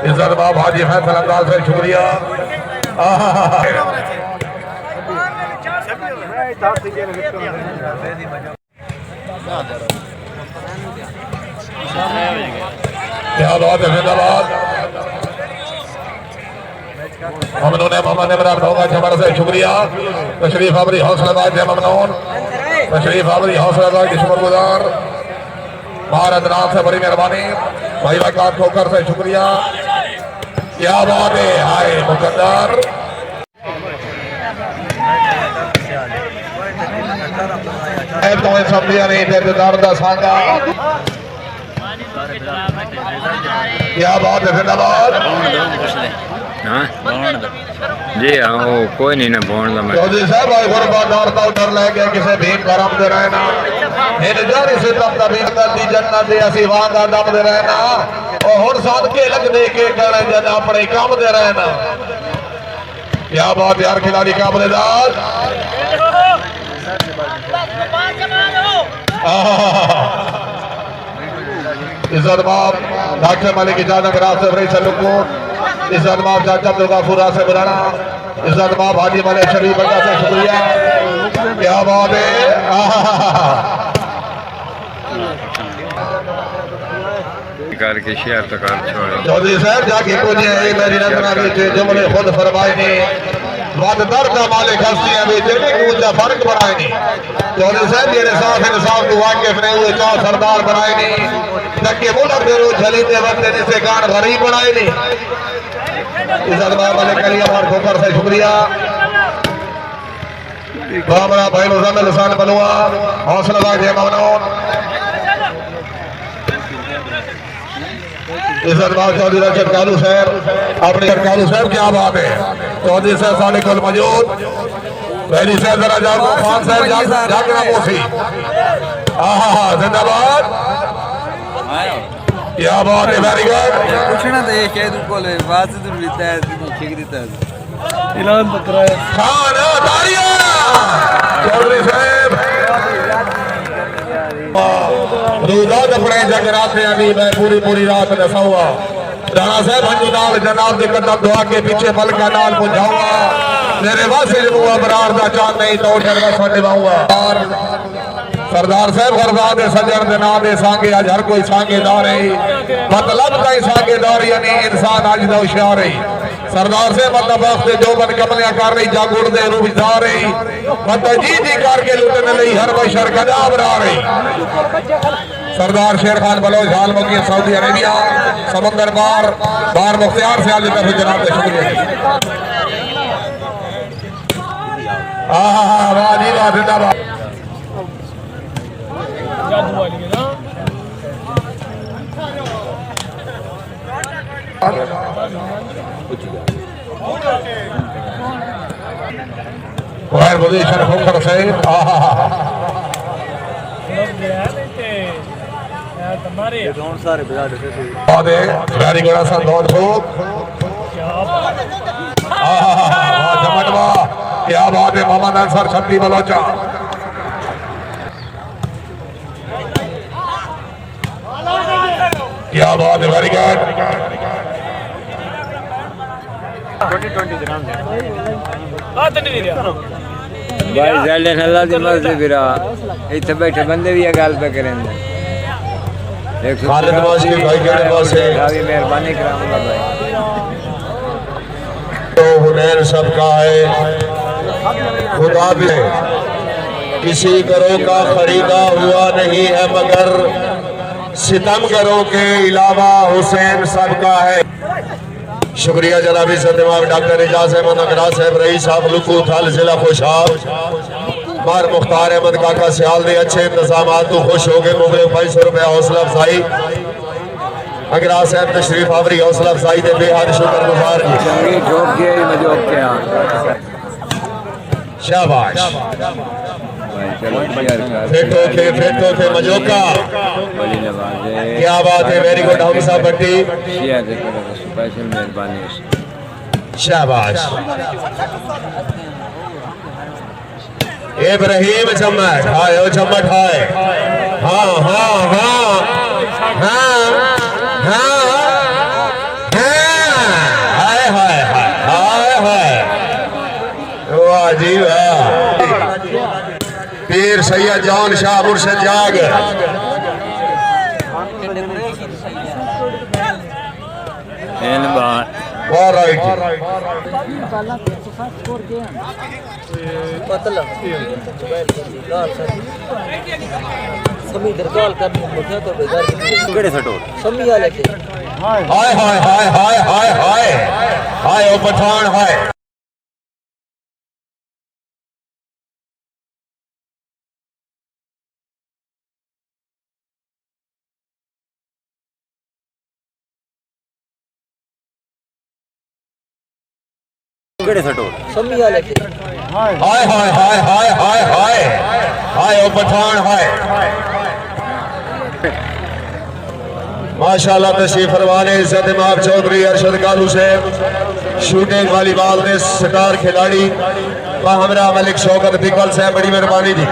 इज्जत बाब हाजी फैसल अंदाज से शुक्रिया। क्या बात है, जिंदाबाद। ममनून है मोहम्मद इमरान होगा जमर से शुक्रिया। तशरीफ आवरी हौसलाबाज है ममनून, तशरीफ आवरी हौसलाबाज की शुक्रगुजार। भारत नाम से बड़ी मेहरबानी भाई वकास ठोकर से शुक्रिया। क्या बात है, हाय मुकद्दर। तो समझिया नहीं ठेकेदार दा सांगा। क्या बात है, जिंदाबाद। जी हाँ, कोई नहीं ना बोन चौधरी साहब भाई गुरबादार का उधर ले गया किसे भीम करम दे रहना इन जारी से तब तबीर दी जन्नत दे असी वां दा दम दे रहना और हुन साथ के लग दे के कहना जद अपने काम दे रहना। क्या बात यार, खिलाड़ी काबलेदार। इज्जत बाब डॉक्टर मलिक इजाजत रात से बड़ी सलूकोट। इज्जत बाब चाचा दुर्गापुरा से बुलाना। इज्जत बाब हाजी मलिक शरीफ बंदा से शुक्रिया। क्या बात है। के शेयर तक चौधरी साहब जाके कुछ मेरी नजर में जुमले खुद फरमाए ने वद दर्द मालिक हस्तियां बेचे ने ऊंचा फर्क बनाए ने। चौधरी साहब मेरे साथ इंसाफ को वाकिफ नहीं हुए चार सरदार बनाए ने तके मुल्क दे रो झली दे वक्त से गान गरीब बनाए ने। इज्जत बाब मलिक करिया और ठोकर से शुक्रिया। बाबरा भाई मुजम्मिल हसन बलुआ हौसलाबाज है ममनून। इज्जत बाब चौधरी रशद कालू साहब अपने कालू साहब, क्या बात है। चौधरी साहब साले कुल मौजूद पहली साहब जरा जाओ खान साहब जाके ना पोसी। जिंदाबाद। क्या बात है, वेरी गुड। कुछ ना दे के तू बोले बात तू लेता है ठीक देता है ऐलान बकरा है खान तालियां चौधरी साहब। रुदाद अपने जगरात यानी मैं पूरी रात नसाऊंगा। राणा साहब हंजू नाल जनाब के कदम दुआ के पीछे पल का नाल बुझाऊंगा। मेरे वासे जमुआ बरार दा चांद नहीं तो उठर वसा निभाऊंगा। सरदार साहब हरदाद सजन दे नाम दे सांगे अज हर कोई सांगेदार है। मतलब कई सांगेदार यानी इंसान अज दा होशियार है। सरदार से मतलब वक्त जो बन कमलियां कर रही जागुड़ दे रूपदार है। मतलब जी करके लुटने लई हर बशर गदा बना रही। सरदार शेर खान बलोच हाल मुकी सऊदी अरेबिया समंदर बार मुख्तियार से आली तरफ जनाब का शुक्रिया। वाह जी वाह, जिंदाबाद। Well, position of Hooker side. Very good, Hasan. Don't hook. जमटवा क्या बात है। मोहम्मद अंसर छत्ती बलोचा। क्या बात है, वेरी गुड। भाई ज़ालिन अल्लाह दी मर्ज़ी फिरा इत्थे बैठे बंदे भी गल पे करेंगे। खालिद वासी भाई के पास है रावी मेहरबानी कराऊंगा भाई। तो हुनैन सबका है खुदा भी है। किसी करो का खरीदा हुआ नहीं है मगर सितम करो के अलावा हुसैन सबका है। शुक्रिया जनाब सदमाग डॉक्टर एजाज अहमद अगरा साहब रईस साहब लुकू थल जिला खुशाब बार मुख्तार अहमद काका सियाल दे अच्छे इंतजाम तो खुश हो गए। मुगल 500 रुपया हौसला अफजाई अगरा साहब तशरीफ आवरी हौसला अफजाई दे बेहद शुक्रगुजार शाबाश। फेटो थे मजोका। क्या बात है, वेरी गुड। हम साहब भट्टी शाबाश। इब्राहिम चम्मच हाय ओ चम्मच हाय। हाँ हाँ हाँ सैयद जान शाह मुर्शिद जाग All right. हाय हाय हाय हाय हाय हाय हाय ओ पठान हाय हाय हाय हाय हाय हाय हाय हाय ओ पठान हाय माशाल्लाह तशरीफ फरमाने इज्जत इमाम चौधरी अरशद कालू से शूटिंग वॉलीबॉल के स्टार खिलाड़ी हमरा मलिक शौकत बिकल साहब बड़ी मेहरबानी जी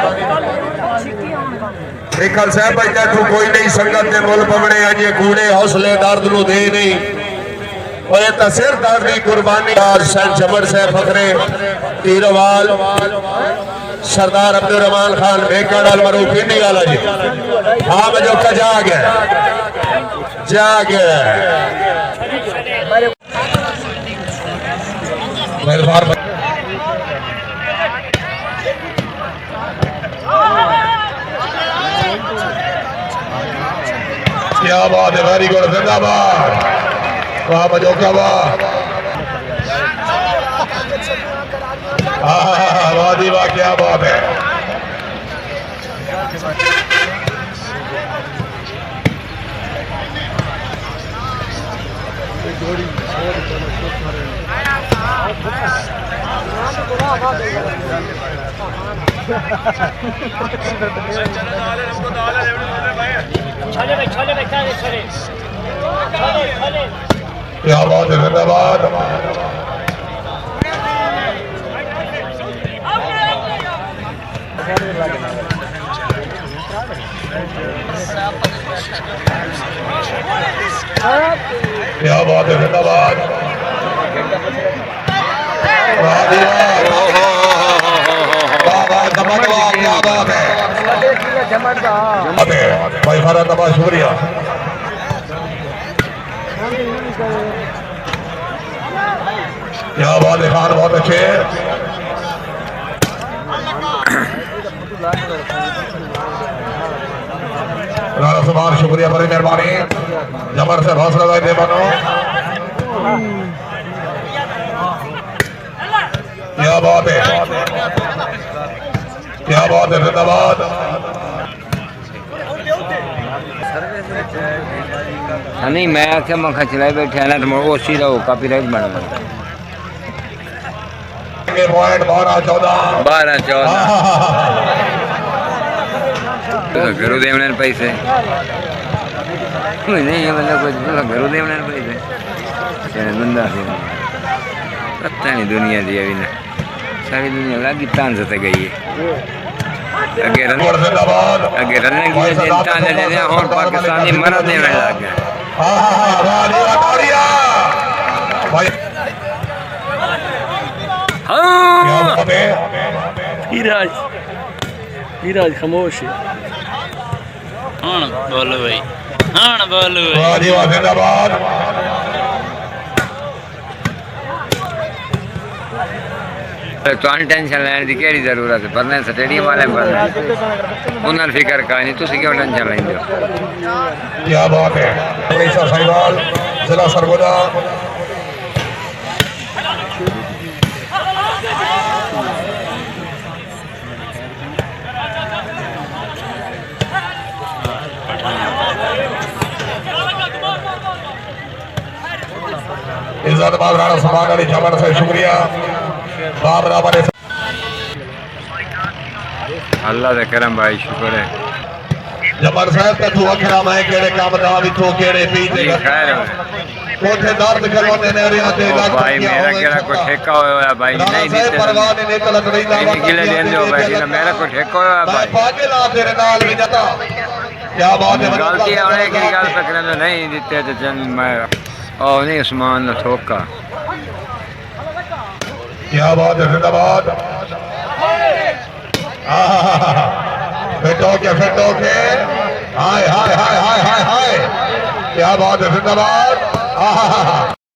बिकल साहब भाई तू कोई नहीं संगत के मुल पवने अजे कूड़े हौसले दर्द नु दे नहीं ओए तसिर दर्द की कुर्बानी सर जबर से फखरे तीरवाल सरदार अब्दुल रहमान खान बेकड़ल मरू पिंडी वाला जी हाँ मैं जो जाग क्या बात है वेरी गुड जिंदाबाद वाह बजो क्या वाह वाह दी वाह क्या बात है क्या बात है धन्यवाद क्या बात है धन्यवाद क्या बात है भाई हमारा तबाह शुक्रिया क्या बात है खान बहुत अच्छे राणा सुभाष शुक्रिया बड़ी मेहरबानी जबर से हौसला दे बनो क्या बात है क्या बात है धन्यवाद नहीं मैं आख्या मखा चलाई बैठे ना तो वो सीधा हो कॉपीराइट बना पॉइंट 12-14 गुरुदेव ने पैसे नहीं मतलब कुछ गुरुदेव ने पैसे बंदा पता नहीं दुनिया दी अभी ना सारी दुनिया लगी तान से गई है अगे रन की जनता ने और पाकिस्तानी मर देने लग गए हीराज खामोश हाँ बोलो भाई हाँ बोलो जिंदाबाद तो टेंशन लेने की केड़ी जरूरत है पर स्टेडियम वाले उन्हें फिक्र का नहीं तुम क्यों टेंशन लेंगे क्या बात है साहिवाल जिला सरगोदा इज्जतबाद राणा समान अली जबर से शुक्रिया बाबरा बने अल्लाह दे करम भाई शुक्र है जबर साहब का तू अखरा मैं केड़े काम दा विचों केड़े पी ते खैर कोठे दर्द करवाने ने रिया ते भाई मेरा केड़ा को ठेका होया भाई नहीं देते परवाह ने तलक नहीं दा किले देंदे हो भाई ना मेरा को ठेका होया भाई पागे ला तेरे नाल भी जाता क्या बात है गलती होने की गल पकड़ने में नहीं देते तो चल मैं ओ नहीं उस्मान ने ठोका क्या बात है जिंदाबाद फिट होके हाय हाय हाय हाय हाय हाय क्या बात है जिंदाबाद।